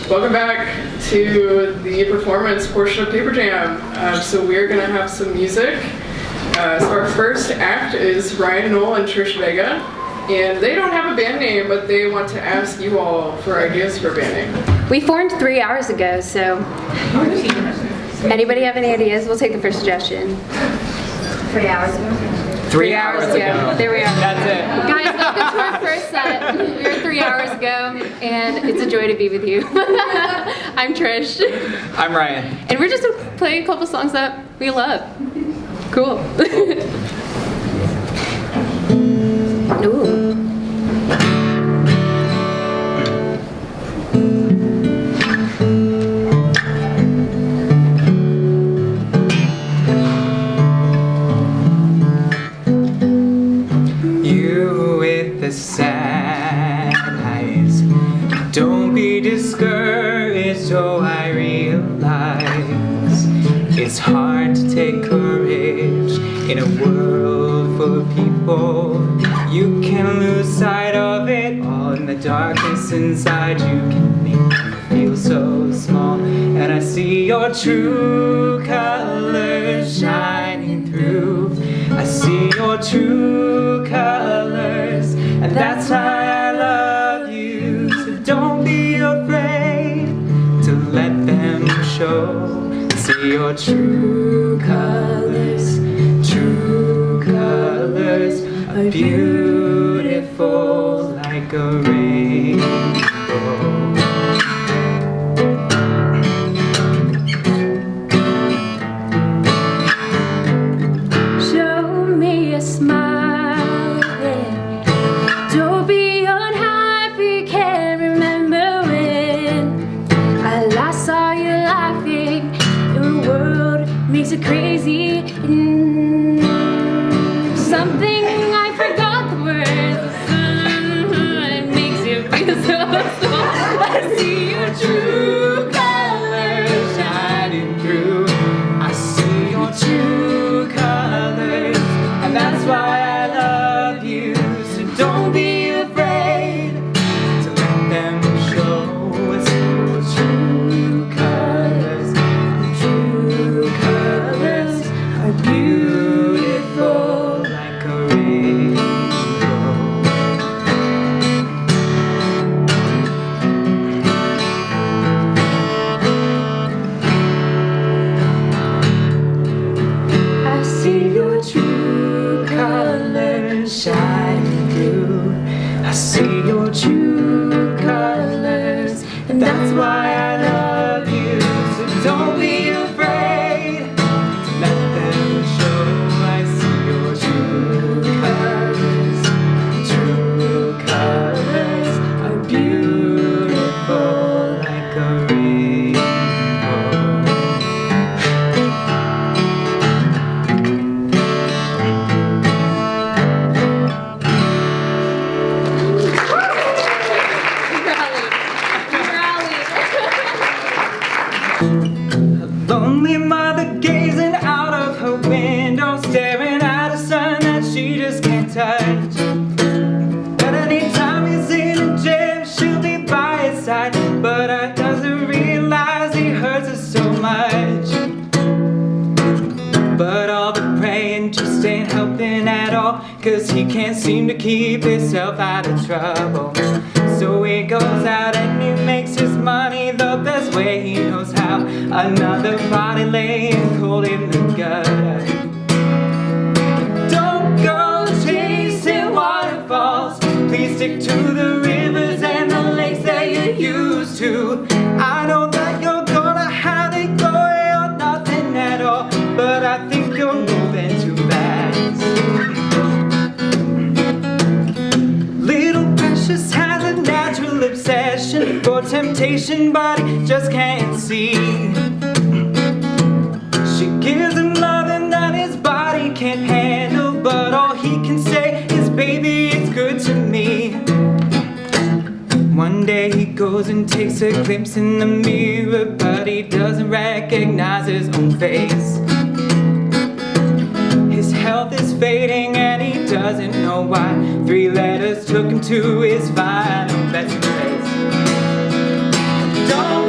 Welcome back to the performance portion of Paper Jam. So we're gonna have some music. So our first act is Ryan, Noll, and Trish Vega. And they don't have a band name, but they want to ask you all for ideas for a band name. We formed 3 hours ago, so anybody have any ideas? We'll take the first suggestion. 3 hours ago. 3 hours ago. There we are. That's it. Guys, welcome to our first set. We were 3 hours ago, and it's a joy to be with you. I'm Trish. I'm Ryan. And we're just playing a couple songs that we love. Cool. Ooh. You with the sad eyes, don't be discouraged, oh I realize it's hard to take courage in a world full of people. You can lose sight of it all, in the darkness inside you can make you feel so small. And I see your true colors shining through. I see your true colors, and that's why I love you. So don't be afraid to let them show. See your true colors are beautiful like a rainbow. Show me a smile then. Don't be unhappy, can't remember when I last saw you laughing. The world makes it crazy. Something I forgot the words. It makes you feel so small. I see your true colors shining through. I see your true colors, and that's why I love you. So don't be afraid to let them show. I see your true colors. True colors are beautiful like a rainbow. I see your true colors shining through. I see your true colors, and that's why I love you. So don't be afraid to let them show. I see your true colors are beautiful like a rainbow. Lonely mother gazing out of her window, staring at a sun that she just can't touch. But anytime he's in a jam, she'll be by his side. But I doesn't realize he hurts her so much. But all the praying just ain't helping at all, 'cause he can't seem to keep himself out of trouble. So he goes out and he makes his money the best way he knows how. Another body laying cold in the gutter. Don't go chasing waterfalls. Please stick to the rivers and the lakes that you're used to. I know that you're gonna have it going or nothing at all, but I think you're moving too fast. Little Precious has a natural obsession for temptation, but he just can't see. She gives him loving that his body can't handle, but all he can say is, baby, it's good to me. One day he goes and takes a glimpse in the mirror, but he doesn't recognize his own face. His health is fading and he doesn't know why. 3 letters took him to his final resting place. Don't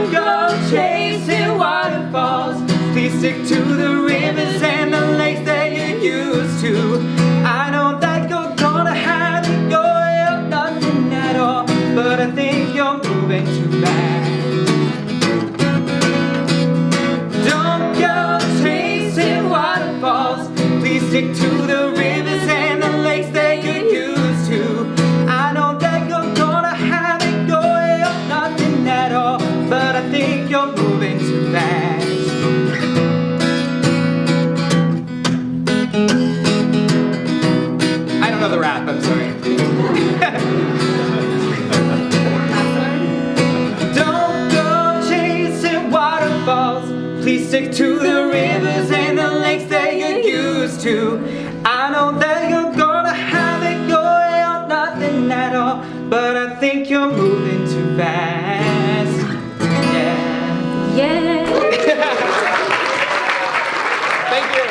Please stick to the rivers and the lakes that you used to. I know that you're gonna have it going, nothing at all, but I think you're moving too fast. Don't go chasing waterfalls. Please stick to the rivers and the lakes that you used to. I know that you're gonna have it going, nothing at all, but I think you're moving too fast. I don't know the rap, I'm sorry. Don't go chasing waterfalls. Please stick to the rivers and the lakes that you used to. I know that you're gonna have it going, nothing at all, but I think you're moving too fast. Yeah. Thank you.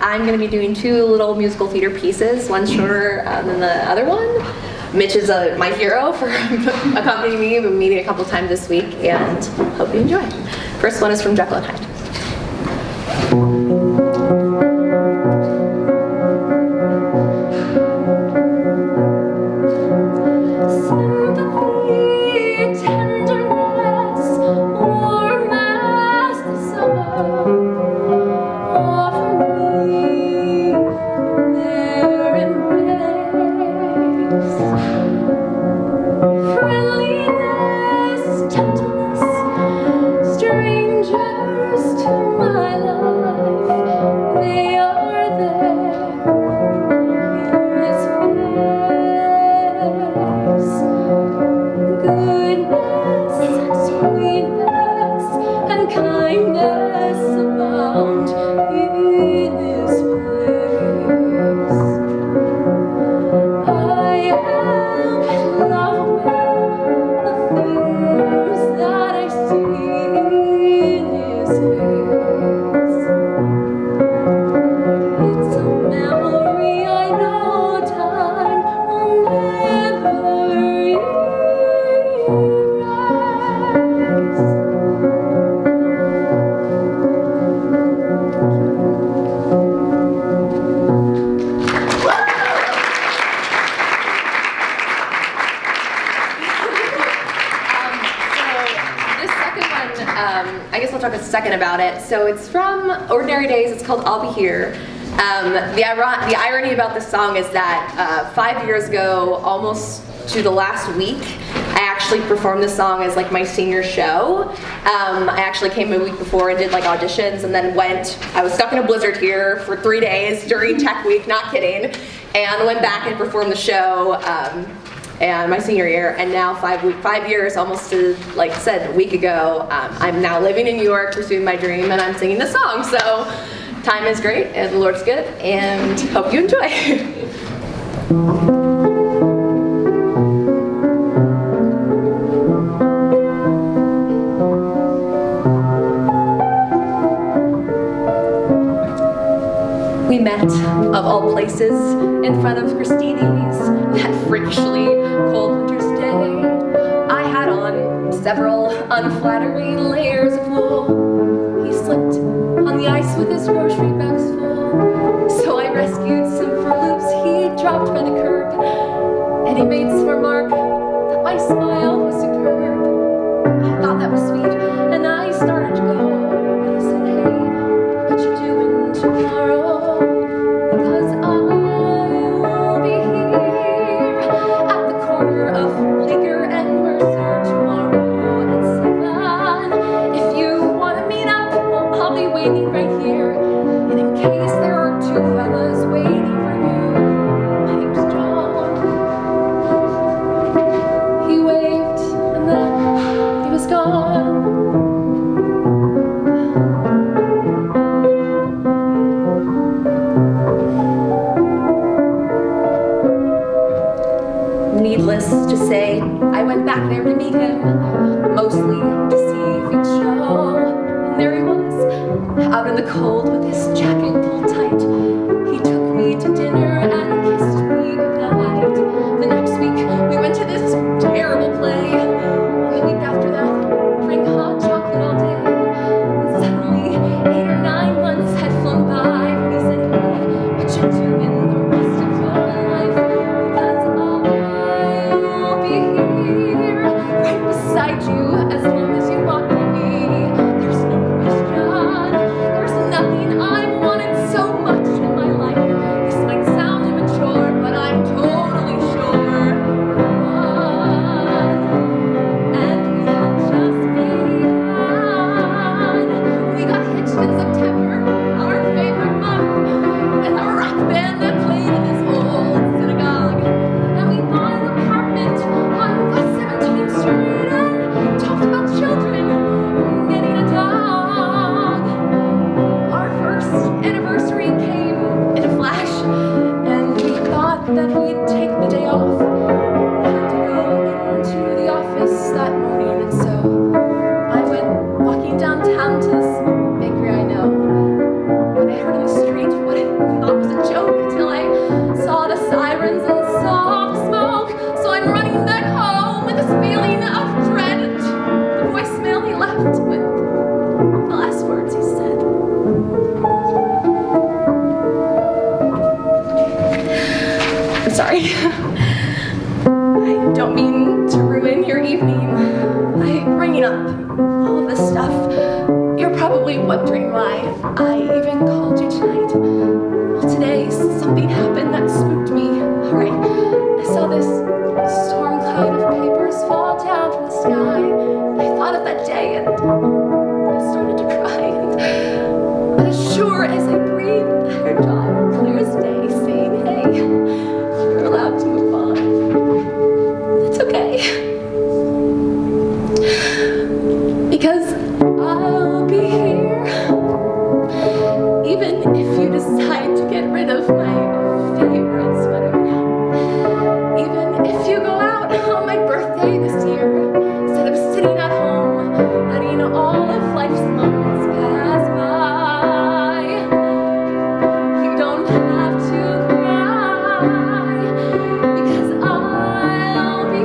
I'm going to be doing two little musical theater pieces, one shorter than the other one. Mitch is my hero for accompanying me. We've been meeting a couple times this week, and hope you enjoy. First one is from Jekyll and Hyde. About it. So it's from Ordinary Days. It's called I'll Be Here. The irony about this song is that 5 years ago, almost to the last week, I actually performed this song as like my senior show. I actually came a week before and did like auditions, and then I was stuck in a blizzard here for 3 days during Tech Week, not kidding, and went back and performed the show. And my senior year, and now 5 years, almost to, like I said, a week ago, I'm now living in New York, pursuing my dream, and I'm singing this song. So time is great, and the Lord's good, and hope you enjoy. We met, of all places, in front of Christini's, that freakishly cold winter's day. I had on several unflattering layers of wool. He slipped on the ice with his grocery bags full. So I rescued some Fruit Loops he dropped by the curb, and he made some remark that my smile was superb. I thought that was sweet, and I started to go. But he said, hey, what you doing tomorrow? Because I will be here at the corner of Bleecker and Mercer tomorrow at 7. If you want to meet up, well, I'll be waiting right here. And in case there are two fellas waiting for you, my name's John. He waved and then he was gone. Needless to say, I went back there to meet him, mostly to see if he'd show. And there he was, out in the cold with his jacket pulled tight. He took me to dinner and kissed me goodnight. The next week, we went to this terrible play. And the week after that, drank guide you as long as you want me to be. There's no question. There's nothing I've wanted so much in my life. This might sound immature, but I'm totally sure we're one. And we have just begun. We got hitched in September, our favorite month, with a rock band that played in this old synagogue. And we bought an apartment on West 17th Street and talked about children getting a dog. Our first anniversary came in a flash, and we thought that we'd take the day off. I had to go into the office that morning, and so I went walking downtown to this bakery I know. And I heard in the street what I thought was a joke until I saw the sirens and saw the smoke. So I'm running back home with this feeling of dread. The voicemail he left with the last words he said. I'm sorry. I don't mean to ruin your evening by bringing up all of this stuff. You're probably wondering why I even called you tonight. Well, today something happened that spooked me. Alright, I saw this storm cloud of papers fall down from the sky. I thought of that day and I started to cry. But as sure as I breathed, I heard John clear as day saying, hey, you're allowed to move on. It's okay. Because I'll be here. Even if you decide to get rid of my favorite sweater. Even if you go out on my birthday this year, instead of sitting at home, letting all of life's moments pass by. You don't have to cry, because I'll be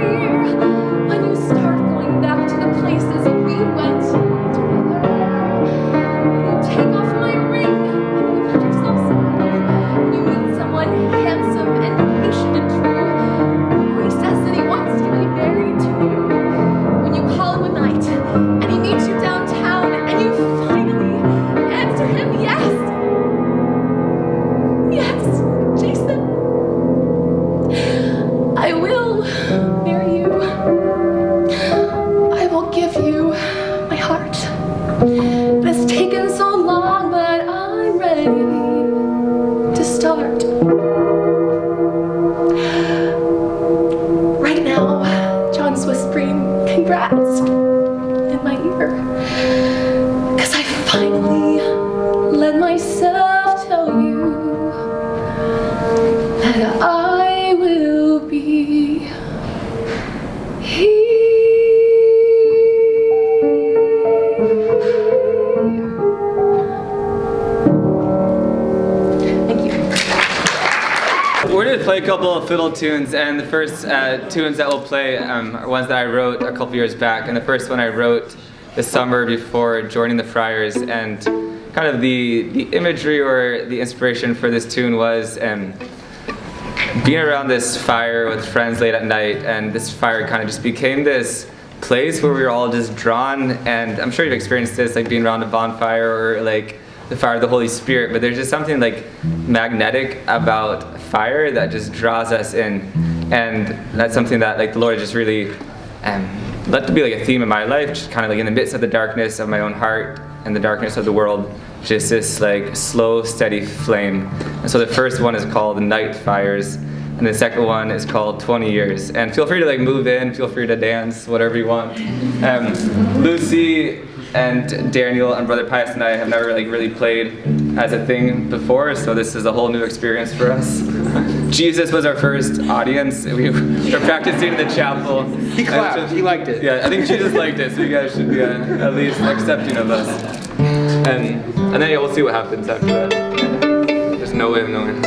here when you start going back to the places we went together. When you take off my ring and you let yourself smile. When you meet someone handsome and patient and true. When he says that he wants to be married to you. When you call him a night and he meets you downtown and you finally answer him yes. Yes, Jason. I will marry you. I will give you my heart. It has taken so long, but I'm ready to start. Right now, John's whispering congrats in my ear. 'Cause I finally let myself tell you that I will be here. Thank you. We're going to play a couple of fiddle tunes, and the first tunes that we'll play are ones that I wrote a couple years back. And the first one I wrote the summer before joining the Friars, and kind of the imagery or the inspiration for this tune was being around this fire with friends late at night, and this fire kind of just became this place where we were all just drawn. And I'm sure you've experienced this, like being around a bonfire or like the fire of the Holy Spirit, but there's just something like magnetic about fire that just draws us in. And that's something that like the Lord just really let to be like a theme in my life, just kind of like in the midst of the darkness of my own heart and the darkness of the world, just this like slow, steady flame. And so the first one is called Night Fires, and the second one is called 20 Years. And feel free to like move in, feel free to dance, whatever you want. Lucy and Daniel and Brother Pius and I have never like really played as a thing before, so this is a whole new experience for us. Jesus was our first audience. We were practicing in the chapel. He clapped. He liked it. Yeah, I think Jesus liked it, so you guys should be at least accepting of us. And then yeah, we'll see what happens after that. There's no way of knowing.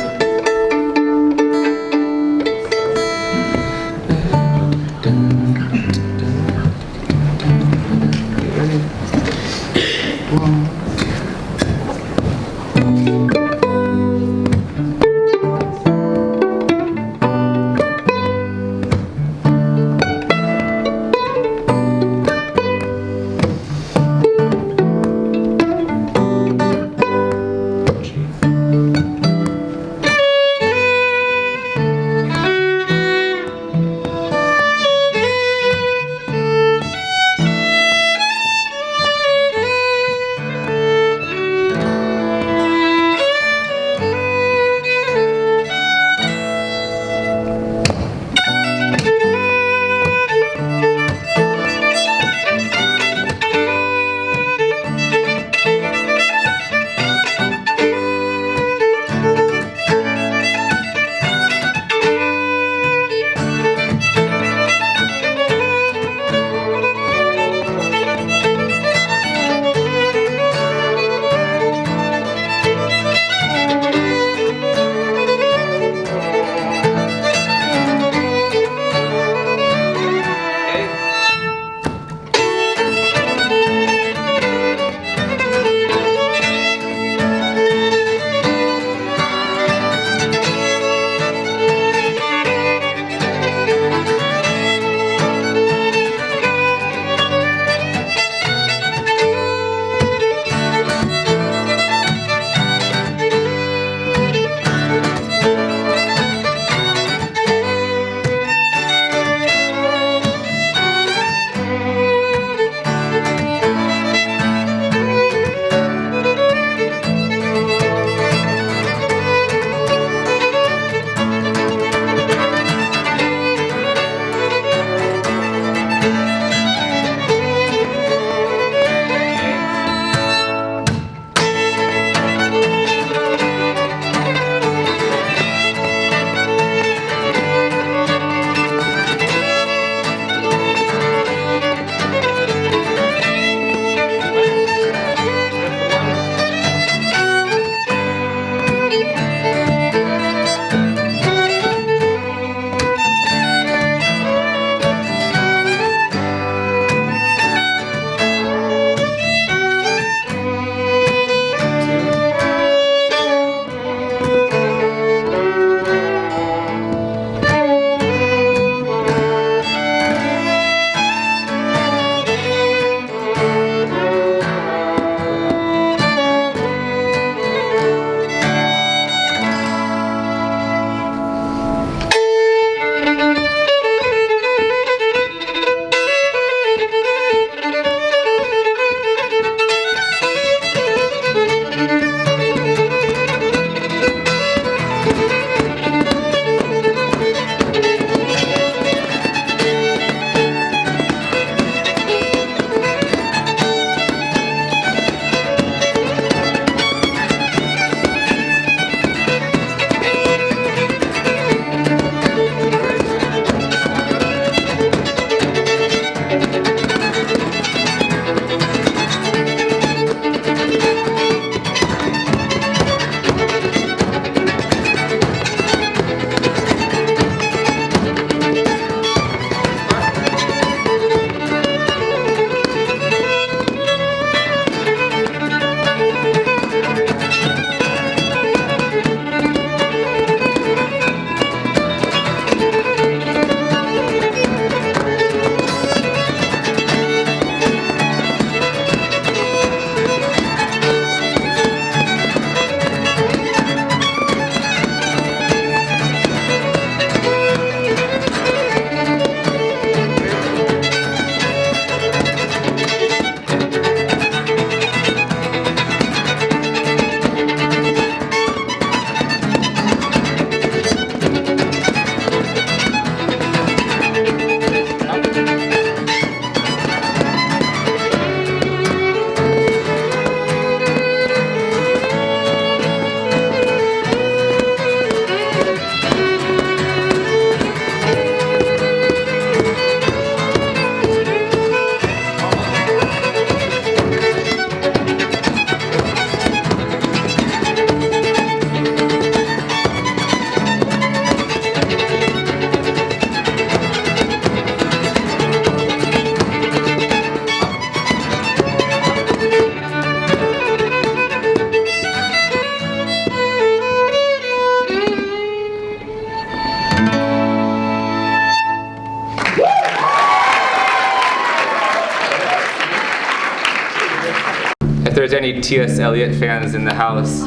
there's any T.S. Eliot fans in the house,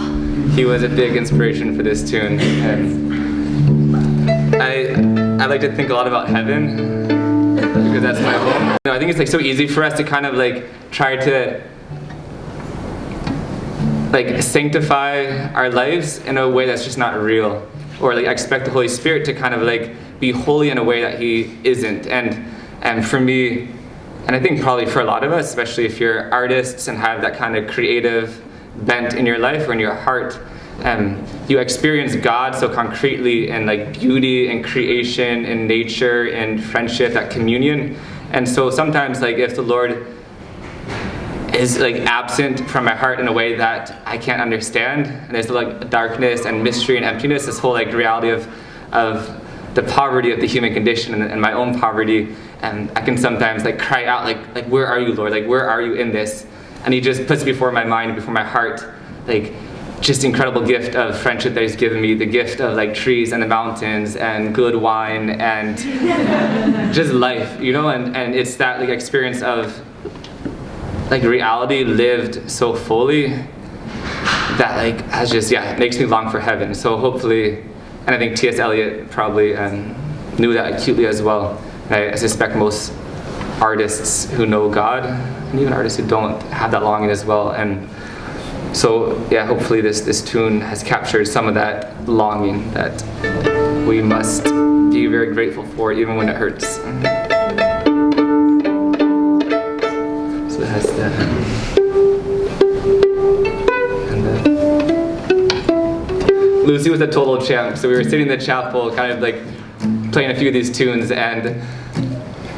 he was a big inspiration for this tune. And I like to think a lot about heaven because that's my home. I think it's like so easy for us to kind of like try to like sanctify our lives in a way that's just not real, or like expect the Holy Spirit to kind of like be holy in a way that He isn't. And for me, and I think probably for a lot of us, especially if you're artists and have that kind of creative bent in your life or in your heart, you experience God so concretely in like beauty and creation and nature and friendship, that communion. And so sometimes like if the Lord is like absent from my heart in a way that I can't understand, and there's like darkness and mystery and emptiness, this whole like reality of the poverty of the human condition and my own poverty, and I can sometimes like cry out like where are you, Lord? Like where are you in this? And He just puts before my mind, before my heart, like just incredible gift of friendship that He's given me, the gift of like trees and the mountains and good wine and just life, you know, and it's that like experience of like reality lived so fully that like has just, yeah, it makes me long for heaven. So hopefully, and I think T.S. Eliot probably knew that acutely as well. I suspect most artists who know God, and even artists who don't, have that longing as well. And so, yeah, hopefully this tune has captured some of that longing that we must be very grateful for, even when it hurts. So that's that. Lucy was a total champ, so we were sitting in the chapel kind of like playing a few of these tunes, and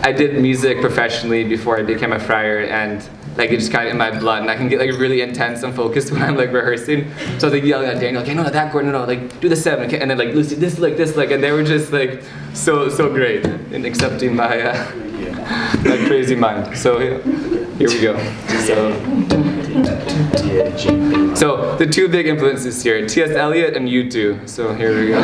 I did music professionally before I became a friar, and like it's just kind of in my blood, and I can get like really intense and focused when I'm like rehearsing. So I was like yelling at Daniel, okay, no, that chord, no, like do the 7, okay? And then like Lucy, this, and they were just like so great in accepting my my crazy mind. So here we go. So the two big influences here, T.S. Eliot and U2. So here we go.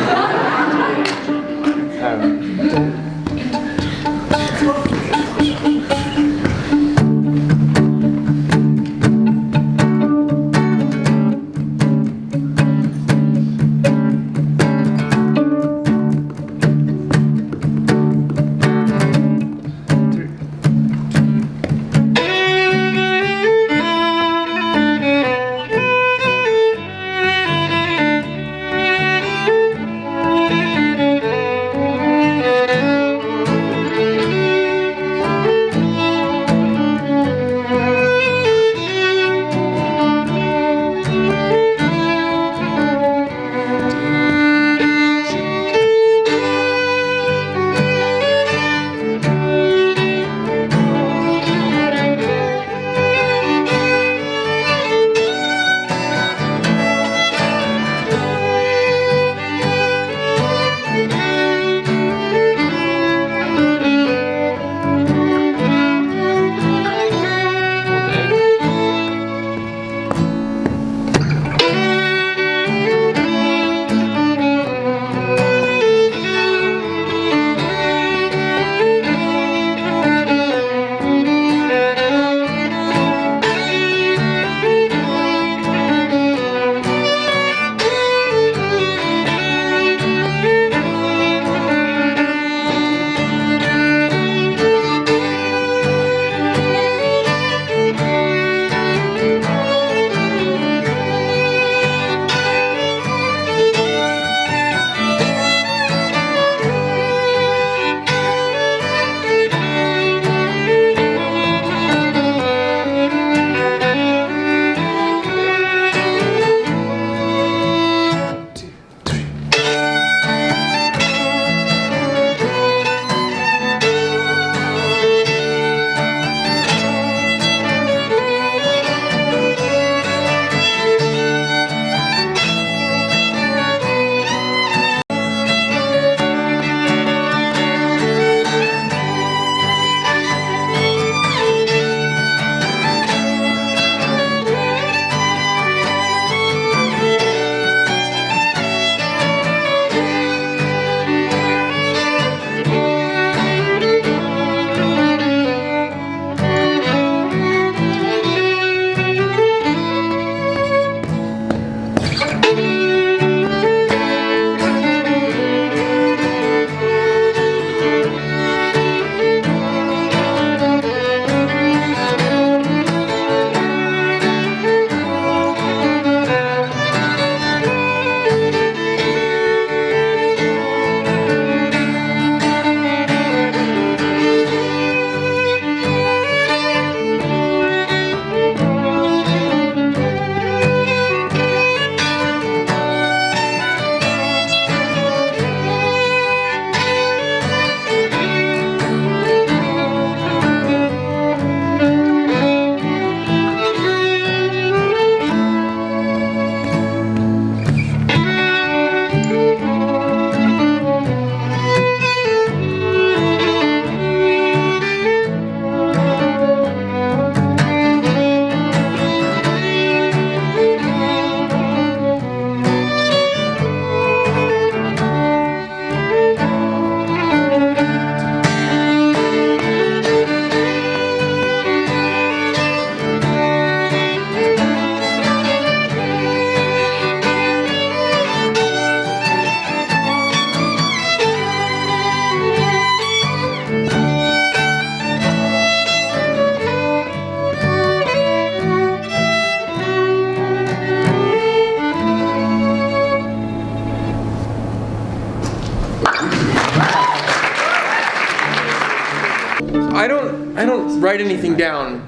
write anything down.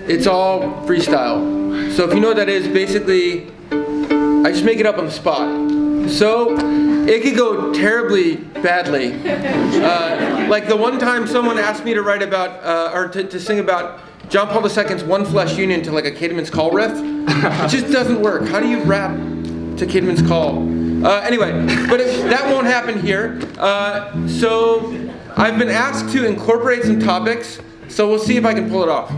It's all freestyle. So if you know what that is, basically, I just make it up on the spot. So it could go terribly badly. Like the one time someone asked me to write about, or to sing about John Paul II's One Flesh Union to like a Caedmon's Call riff. It just doesn't work. How do you rap to Caedmon's Call? Anyway, but that won't happen here. So I've been asked to incorporate some topics, so we'll see if I can pull it off.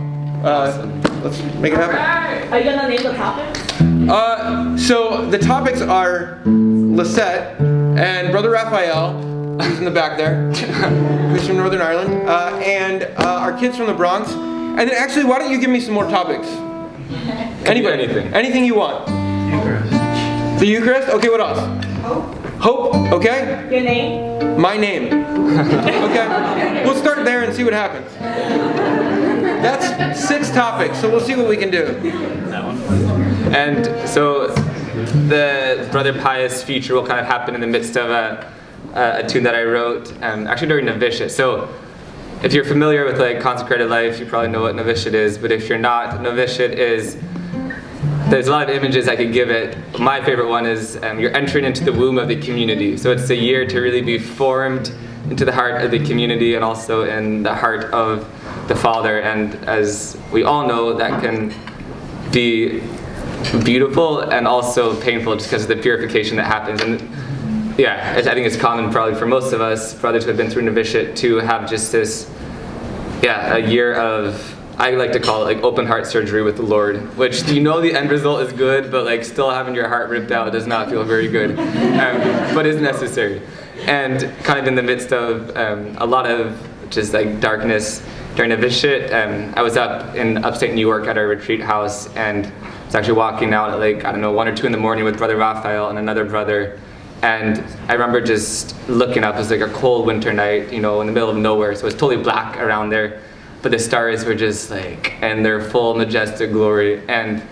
Let's make it happen. Are you gonna name the topics? So the topics are Lisette and Brother Raphael, who's in the back there, who's from Northern Ireland, and our kids from the Bronx. And then actually, why don't you give me some more topics? Anybody? Anything you want. Eucharist. The Eucharist? Okay, what else? Hope, okay? Your name? My name. Okay. We'll start there and see what happens. That's 6 topics, so we'll see what we can do. And so the Brother Pius feature will kind of happen in the midst of a tune that I wrote, actually during novitiate. So if you're familiar with like consecrated life, you probably know what novitiate is, but if you're not, novitiate is, there's a lot of images I could give it. My favorite one is you're entering into the womb of the community. So it's a year to really be formed into the heart of the community and also in the heart of the Father. And as we all know, that can be beautiful and also painful just because of the purification that happens. And yeah, I think it's common probably for most of us, brothers who have been through novitiate, to have just this, a year of, I like to call it like open heart surgery with the Lord, which you know the end result is good, but like still having your heart ripped out does not feel very good, but is necessary. And kind of in the midst of a lot of just like darkness during novitiate, I was up in upstate New York at our retreat house, and I was actually walking out at like, 1 or 2 in the morning with Brother Raphael and another brother. And I remember just looking up, it was like a cold winter night, in the middle of nowhere, so it's totally black around there. But the stars were just like, in their full majestic glory. And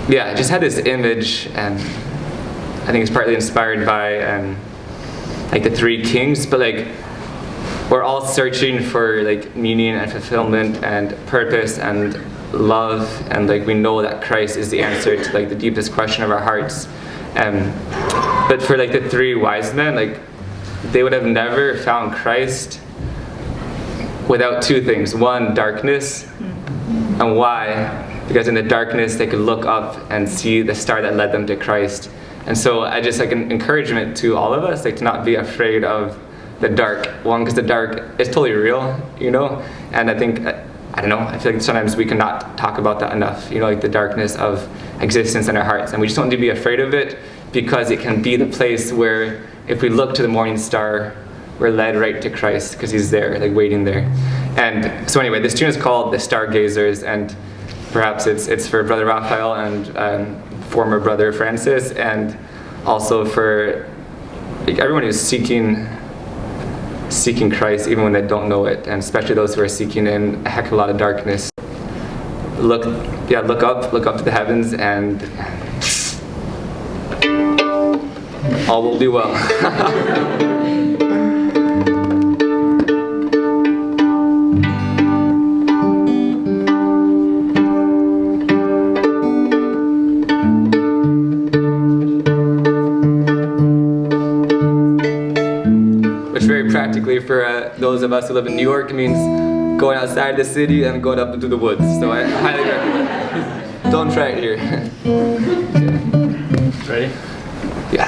yeah, I just had this image, and I think it's partly inspired by like the 3 kings, but like we're all searching for like meaning and fulfillment and purpose and love, and like we know that Christ is the answer to like the deepest question of our hearts. But for like the 3 wise men, like they would have never found Christ without 2 things. 1, darkness, and why? Because in the darkness they could look up and see the star that led them to Christ. And so I just like an encouragement to all of us, like to not be afraid of the dark. 1, because the dark is totally real, and I think, I don't know, I feel like sometimes we cannot talk about that enough, like the darkness of existence in our hearts. And we just don't need to be afraid of it, because it can be the place where if we look to the morning star, we're led right to Christ, because he's there, like waiting there. And so anyway, this tune is called The Stargazers, and perhaps it's for Brother Raphael and former Brother Francis, and also for like, everyone who's seeking Christ even when they don't know it, and especially those who are seeking in a heck of a lot of darkness. Look up to the heavens, and all will be well. Practically for those of us who live in New York, it means going outside the city and going up into the woods. So I highly recommend. Don't try it here. Ready? Yeah.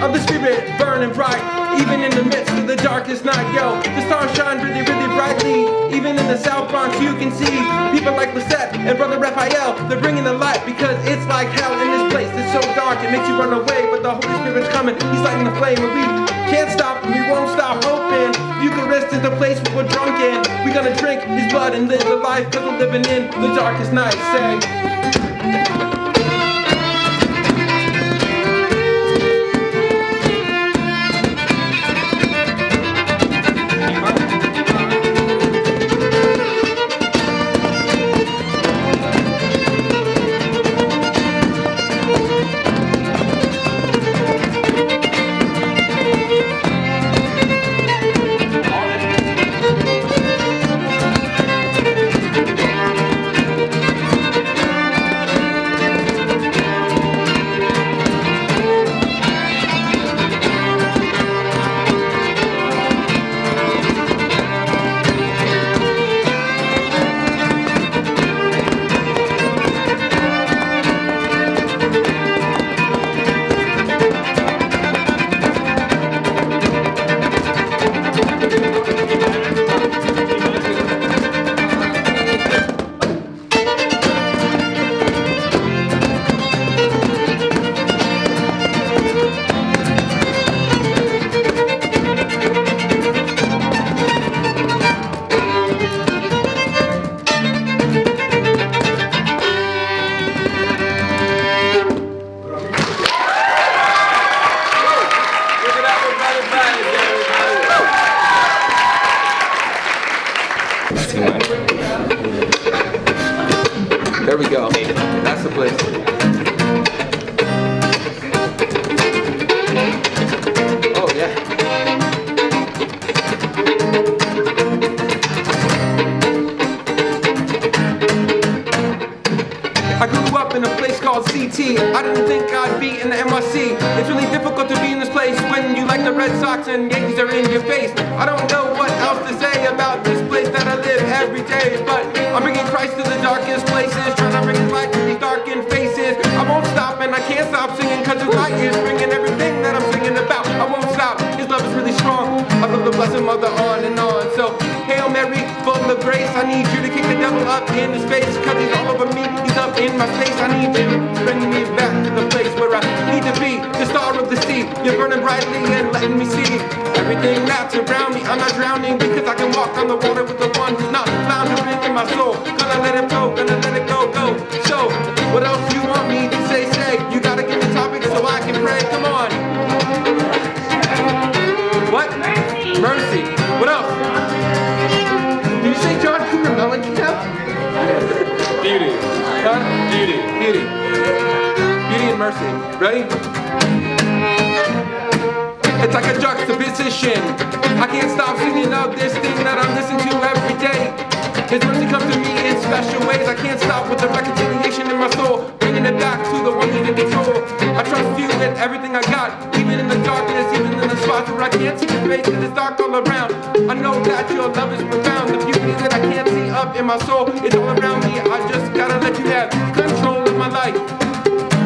of the spirit burning bright, even in the midst of the darkest night. Yo, the stars shine really, really brightly. Even in the South Bronx, you can see people like Lisette and Brother Raphael. They're bringing the light because it's like hell in this place. It's so dark, it makes you run away, but the Holy Spirit's coming. He's lighting the flame, and we can't stop, and we won't stop hoping. Eucharist is the place where we're drunk in. We're gonna drink His blood and live the life, cause we're living in the darkest night. Say. There we go. That's the place. Oh, yeah. I grew up in a place called CT. I didn't think I'd be in the NYC. It's really difficult to be in this place when you like the Red Sox and Yankees are in your face. I don't know what else to say about this place that I live every day, but I'm bringing Christ to the darkest places, trying to bring His light to these darkened faces. I won't stop and I can't stop singing, cause His light is bringing everything that I'm singing about. I won't stop, His love is really strong. I love the Blessed Mother on and on. So, Hail Mary, full of grace, I need you to kick the devil up in his face, cause he's all over me, he's up in my space. I need you to bring me back to the place where I need to be, the star of the sea. You're burning brightly and letting me see everything that's around me. I'm not drowning because I can walk on the water with the one who's not floundering in my soul. Gonna let it go, gonna let it go, go. So, what else you want me to say? You gotta give the topic so I can pray. Come on. What? Mercy. What else? Did you say John Cougar Mellencamp? Beauty. Huh? Beauty. Beauty. Beauty and mercy. Ready? It's like a juxtaposition. I can't stop singing of this thing that I'm listening to every day. His mercy comes to me in special ways. I can't stop with the reconciliation in my soul, bringing it back to the one who's in control. I trust you with everything I got, even in the darkness, even in the spots where I can't see your face, cause it's dark all around. I know that your love is profound. The beauty that I can't see up in my soul is all around me. I just gotta let you have control of my life.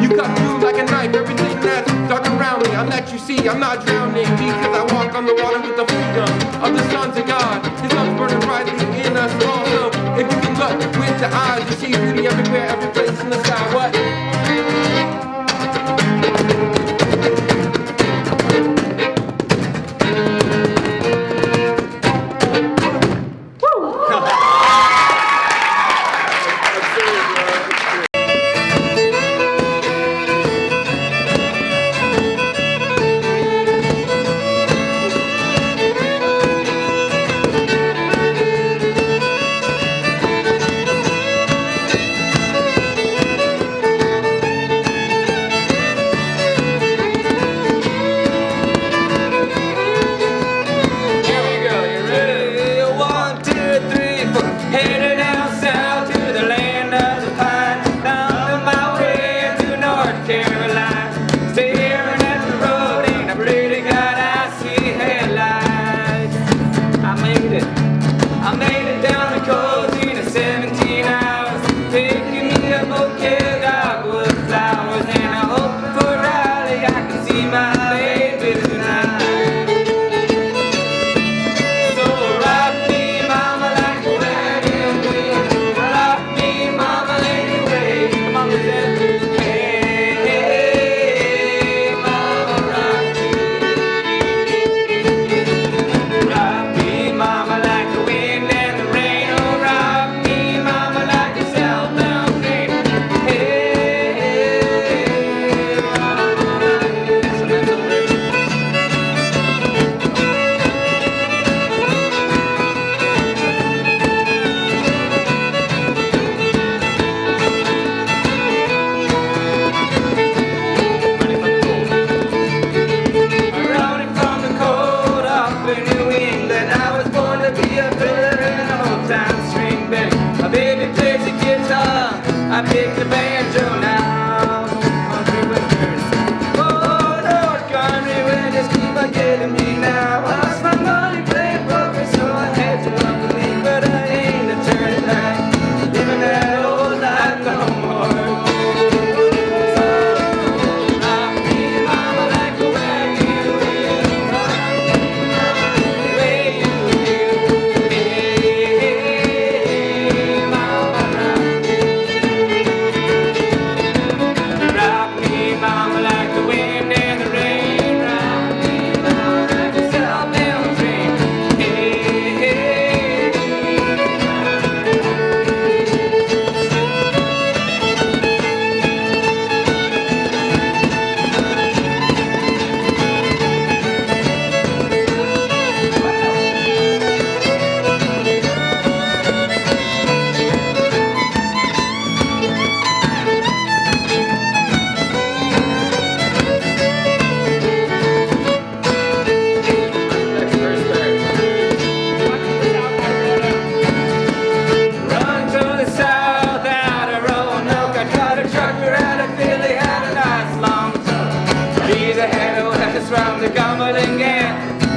You cut through like a knife, everything that's dark around me. I let you see, I'm not drowning, because I walk on the water with the freedom of the sons of God. His love's burning brightly in us all. So if you can look with the eyes, you see beauty everywhere, every place in the sky. What?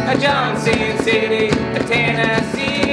a Johnson City, a Tennessee.